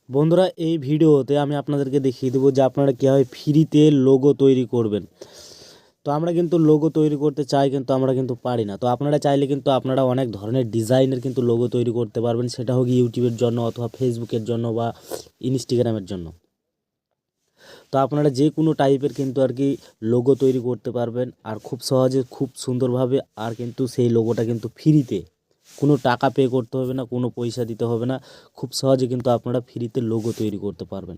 বন্ধুরা, এই ভিডিওতে আমি আপনাদেরকে দেখিয়ে দেবো যে আপনারা কীভাবে ফ্রিতে লোগো তৈরি করবেন। তো আমরা কিন্তু লোগো তৈরি করতে চাই, কিন্তু আমরা কিন্তু পারি না। তো আপনারা চাইলে কিন্তু আপনারা অনেক ধরনের ডিজাইনের কিন্তু লোগো তৈরি করতে পারবেন, সেটা হোক ইউটিউবের জন্য অথবা ফেসবুকের জন্য বা ইনস্টাগ্রামের জন্য। তো আপনারা যে কোনো টাইপের কিন্তু আর কি লোগো তৈরি করতে পারবেন, আর খুব সহজে খুব সুন্দরভাবে। আর কিন্তু সেই লোগোটা কিন্তু ফ্রিতে, কোনো টাকা পে করতে হবে না, কোনো পয়সা দিতে হবে না। খুব সহজে কিন্তু আপনারা ফ্রিতে লোগো তৈরি করতে পারবেন।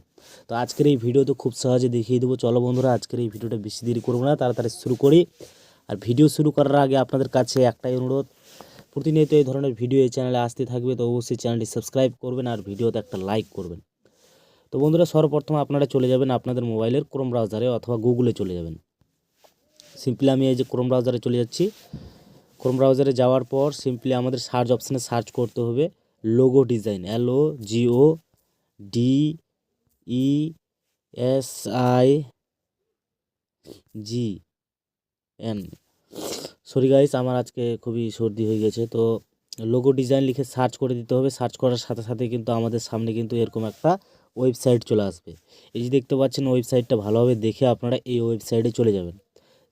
তো আজকের এই ভিডিওতে খুব সহজে দেখিয়ে দেবো। চলো বন্ধুরা, আজকের এই ভিডিওটা বেশি দেরি করবো না, তাড়াতাড়ি শুরু করি। আর ভিডিও শুরু করার আগে আপনাদের কাছে একটাই অনুরোধ, প্রতিনিয়ত এই ধরনের ভিডিও এই চ্যানেলে আসতে থাকবে, তো অবশ্যই চ্যানেলটি সাবস্ক্রাইব করবেন আর ভিডিওতে একটা লাইক করবেন। তো বন্ধুরা, সর্বপ্রথম আপনারা চলে যাবেন আপনাদের মোবাইলের ক্রোম ব্রাউজারে অথবা গুগলে চলে যাবেন। সিম্পলি আমি এই যে ক্রোম ব্রাউজারে চলে যাচ্ছি। ক্রোম ব্রাউজারে যাওয়ার পর সিম্পলি আমাদের সার্চ অপশানে সার্চ করতে হবে logo design, LOGODESIGN। Sorry guys, আমার আজকে খুবই সর্দি হয়ে গেছে। তো লোগো ডিজাইন লিখে সার্চ করে দিতে হবে। সার্চ করার সাথে সাথে কিন্তু আমাদের সামনে কিন্তু এরকম একটা ওয়েবসাইট চলে আসবে। এই যে দেখতে পাচ্ছেন ওয়েবসাইটটা, ভালোভাবে দেখে আপনারা এই ওয়েবসাইটে চলে যাবেন।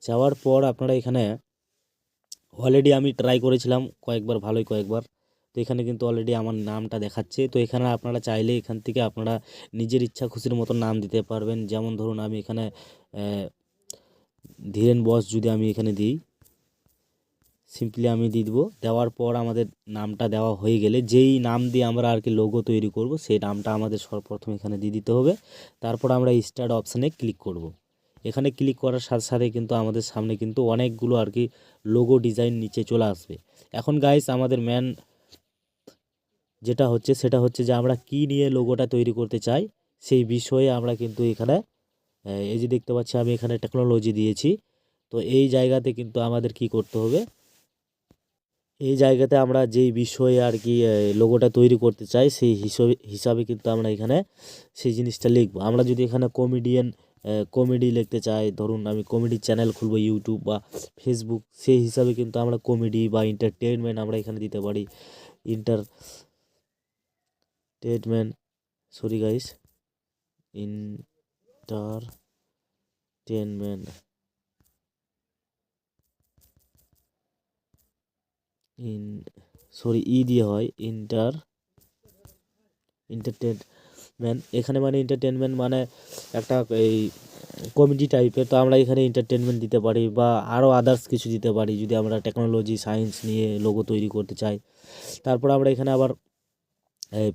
যাওয়ার পর আপনারা এখানে অলরেডি আমি ট্রাই করেছিলাম কয়েকবার। তো এখানে কিন্তু অলরেডি আমার নামটা দেখাচ্ছে। তো এখানে আপনারা চাইলে এখান থেকে আপনারা নিজের ইচ্ছা খুশির মতো নাম দিতে পারবেন। যেমন ধরুন আমি এখানে ধীরেন বস যদি আমি এখানে দিই, সিম্পলি আমি দিয়ে দেবো। দেওয়ার পর আমাদের নামটা দেওয়া হয়ে গেলে যেই নাম দিয়ে আমরা আর কি লোগো তৈরি করব, সেই নামটা আমাদের সর্বপ্রথম এখানে দিয়ে দিতে হবে। তারপর আমরা স্টার্ট অপশানে ক্লিক করব। এখানে ক্লিক করার সাথে সাথে কিন্তু আমাদের সামনে কিন্তু অনেকগুলো আর কি লোগো ডিজাইন নিচে চলে আসবে। এখন গাইস, আমাদের ম্যান যেটা হচ্ছে সেটা হচ্ছে যে আমরা কি নিয়ে লোগোটা তৈরি করতে চাই সেই বিষয়ে আমরা কিন্তু এখানে এই যে দেখতে পাচ্ছি আমি এখানে টেকনোলজি দিয়েছি। তো এই জায়গাতে কিন্তু আমাদের কি করতে হবে, এই জায়গাতে আমরা যেই বিষয়ে আর কি লোগোটা তৈরি করতে চাই সেই হিসাবে কিন্তু আমরা এখানে সেই জিনিসটা লিখবো। আমরা যদি এখানে কমেডি লিখতে চাই, ধরুন আমি কমেডি চ্যানেল খুলবো ইউটিউব বা ফেসবুক, সেই হিসাবে কিন্তু আমরা কমেডি বা এন্টারটেনমেন্ট আমরা এখানে দিতে পারি। এন্টারটেনমেন্ট, সরি গাইস, এন্টারটেনমেন্ট, ইন সরি ই দিয়ে হয় এন্টারটেনমেন্ট। এখানে মানে এন্টারটেনমেন্ট মানে একটা এই কমেডি টাইপের। তো আমরা এখানে এন্টারটেনমেন্ট দিতে পারি বা আরও আদার্স কিছু দিতে পারি যদি আমরা টেকনোলজি সায়েন্স নিয়ে লোগো তৈরি করতে চাই। তারপর আমরা এখানে আবার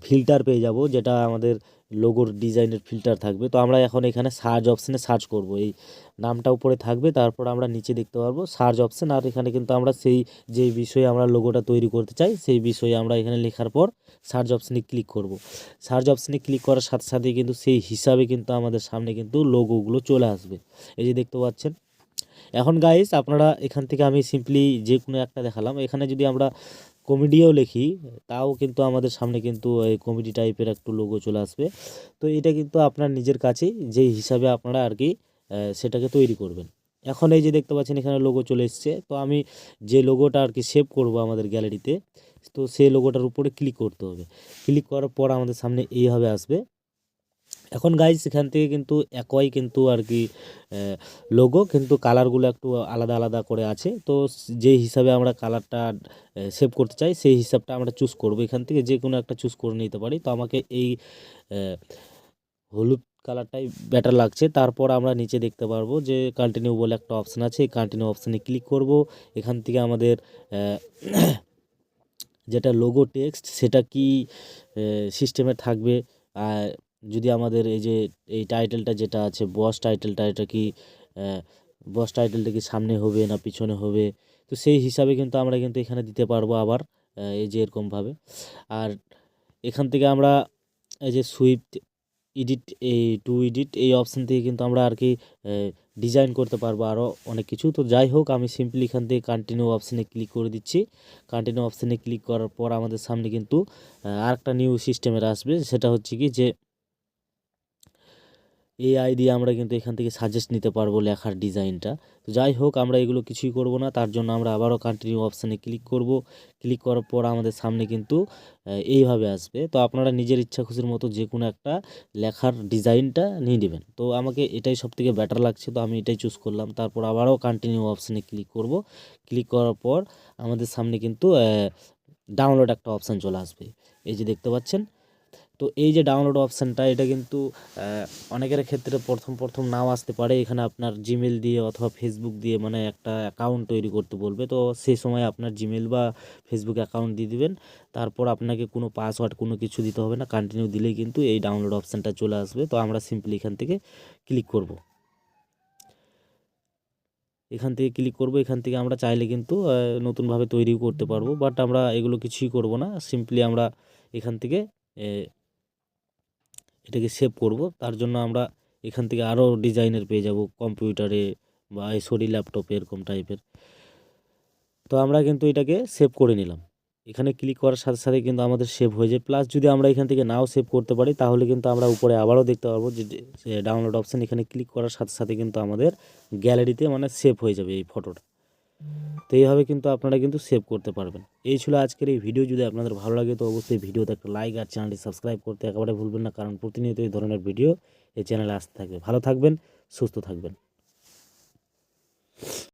ফিল্টার পেয়ে যাব, যেটা আমাদের লোগোর ডিজাইনের ফিল্টার থাকবে। তো আমরা এখন এখানে সার্চ অপশানে সার্চ করব, এই নামটা উপরে থাকবে, তারপর আমরা নিচে দেখতে পারবো সার্চ অপশান। আর এখানে কিন্তু আমরা সেই যে বিষয়ে আমরা লোগোটা তৈরি করতে চাই সেই বিষয়ে আমরা এখানে লেখার পর সার্চ অপশানে ক্লিক করব। সার্চ অপশানে ক্লিক করার সাথে সাথে কিন্তু সেই হিসাবে কিন্তু আমাদের সামনে কিন্তু লোগোগুলো চলে আসবে, এই যে দেখতে পাচ্ছেন। এখন গাইস, আপনারা এখান থেকে আমি সিম্পলি যে কোনো একটা দেখালাম। এখানে যদি আমরা কমেডিও লিখি, তাও কিন্তু আমাদের সামনে কিন্তু এই কমেডি টাইপের একটু লোগো চলে আসবে। তো এটা কিন্তু আপনার নিজের কাছেই যেই হিসাবে আপনারা আর কি সেটাকে তৈরি করবেন। এখন এই যে দেখতে পাচ্ছেন এখানে লোগো চলে এসছে। তো আমি যে লোগোটা আর কি সেভ করব আমাদের গ্যালারিতে, তো সেই লোগোটার উপরে ক্লিক করতে হবে। ক্লিক করার পর আমাদের সামনে এইভাবে আসবে। এখন গাইজ, এখান থেকে কিন্তু একই কিন্তু আর কি লোগো, কিন্তু কালারগুলো একটু আলাদা আলাদা করে আছে। তো যে হিসাবে আমরা কালারটা সেভ করতে চাই সেই হিসাবটা আমরা চুজ করব। এখান থেকে যে কোনো একটা চুজ করে নিতে পারি। তো আমাকে এই হলুদ কালারটাই বেটার লাগছে। তারপর আমরা নিচে দেখতে পারবো যে কন্টিনিউ বলে একটা অপশান আছে, এই কন্টিনিউ অপশানে ক্লিক করব। এখান থেকে আমাদের যেটা লোগো টেক্সট সেটা কি সিস্টেমে থাকবে, যদি আমাদের এই যে এই টাইটেলটা যেটা আছে বস টাইটেলটা, এটা কি বস টাইটেলটা কি সামনে হবে না পিছনে হবে, তো সেই হিসাবে কিন্তু আমরা কিন্তু এখানে দিতে পারবো আবার এই যে এরকমভাবে। আর এখান থেকে আমরা এই যে সুইফট এডিট, এই টু এডিট, এই অপশান থেকে কিন্তু আমরা আর কি ডিজাইন করতে পারবো আরও অনেক কিছু। তো যাই হোক, আমি সিম্পলি এখান থেকে কন্টিনিউ অপশানে ক্লিক করে দিচ্ছি। কন্টিনিউ অপশানে ক্লিক করার পর আমাদের সামনে কিন্তু আরেকটা নিউ সিস্টেমের আসবে, সেটা হচ্ছে কি যে এআই দিয়ে আমরা কিন্তু এখান থেকে সাজেস্ট নিতে পারবো লেখার ডিজাইনটা। তো যাই হোক, আমরা এগুলো কিছুই করব না, তার জন্য আমরা আবারও কন্টিনিউ অপশানে ক্লিক করব। ক্লিক করার পর আমাদের সামনে কিন্তু এইভাবে আসবে। তো আপনারা নিজের ইচ্ছা খুশির মতো যে কোনো একটা লেখার ডিজাইনটা নিয়ে নেবেন। তো আমাকে এটাই সবথেকে বেটার লাগছে, তো আমি এটাই চুজ করলাম। তারপর আবারও কন্টিনিউ অপশানে ক্লিক করব। ক্লিক করার পর আমাদের সামনে কিন্তু ডাউনলোড একটা অপশান চলে আসবে, এই যে দেখতে পাচ্ছেন। তো এই যে ডাউনলোড অপশানটা, এটা কিন্তু অনেকের ক্ষেত্রে প্রথম নাও আসতে পারে। এখানে আপনার জিমেল দিয়ে অথবা ফেসবুক দিয়ে মানে একটা অ্যাকাউন্ট তৈরি করতে বলবে। তো সেই সময় আপনার জিমেল বা ফেসবুক অ্যাকাউন্ট দিয়ে দিবেন। তারপর আপনাকে কোনো পাসওয়ার্ড কোনো কিছু দিতে হবে না, কন্টিনিউ দিলেই কিন্তু এই ডাউনলোড অপশানটা চলে আসবে। তো আমরা সিম্পলি এখান থেকে ক্লিক করব। এখান থেকে ক্লিক করব। এখান থেকে আমরা চাইলে কিন্তু নতুনভাবে তৈরিও করতে পারবো, বাট আমরা এগুলো কিছুই করব না। সিম্পলি আমরা এখান থেকে এটাকে সেভ করব। তার জন্য আমরা এখান থেকে আরও ডিজাইনের পেয়ে যাব, কম্পিউটারে বা ল্যাপটপে এরকম টাইপের। তো আমরা কিন্তু এটাকে সেভ করে নিলাম। এখানে ক্লিক করার সাথে সাথে কিন্তু আমাদের সেভ হয়ে যায়। প্লাস যদি আমরা এখান থেকে নাও সেভ করতে পারি, তাহলে কিন্তু আমরা উপরে আবারও দেখতে পারবো যে ডাউনলোড অপশান। এখানে ক্লিক করার সাথে সাথে কিন্তু আমাদের গ্যালারিতে মানে সেভ হয়ে যাবে এই ফটোটা। তো এইভাবে কিন্তু আপনারা কিন্তু সেভ করতে পারবেন। এই ছিল আজকের এই ভিডিও। যদি আপনাদের ভালো লাগে তো অবশ্যই ভিডিওতে একটা লাইক আর চ্যানেলটি সাবস্ক্রাইব করতে একেবারে ভুলবেন না, কারণ প্রতিনিয়ত এই ধরনের ভিডিও এই চ্যানেলে আসতে থাকবে। ভালো থাকবেন, সুস্থ থাকবেন।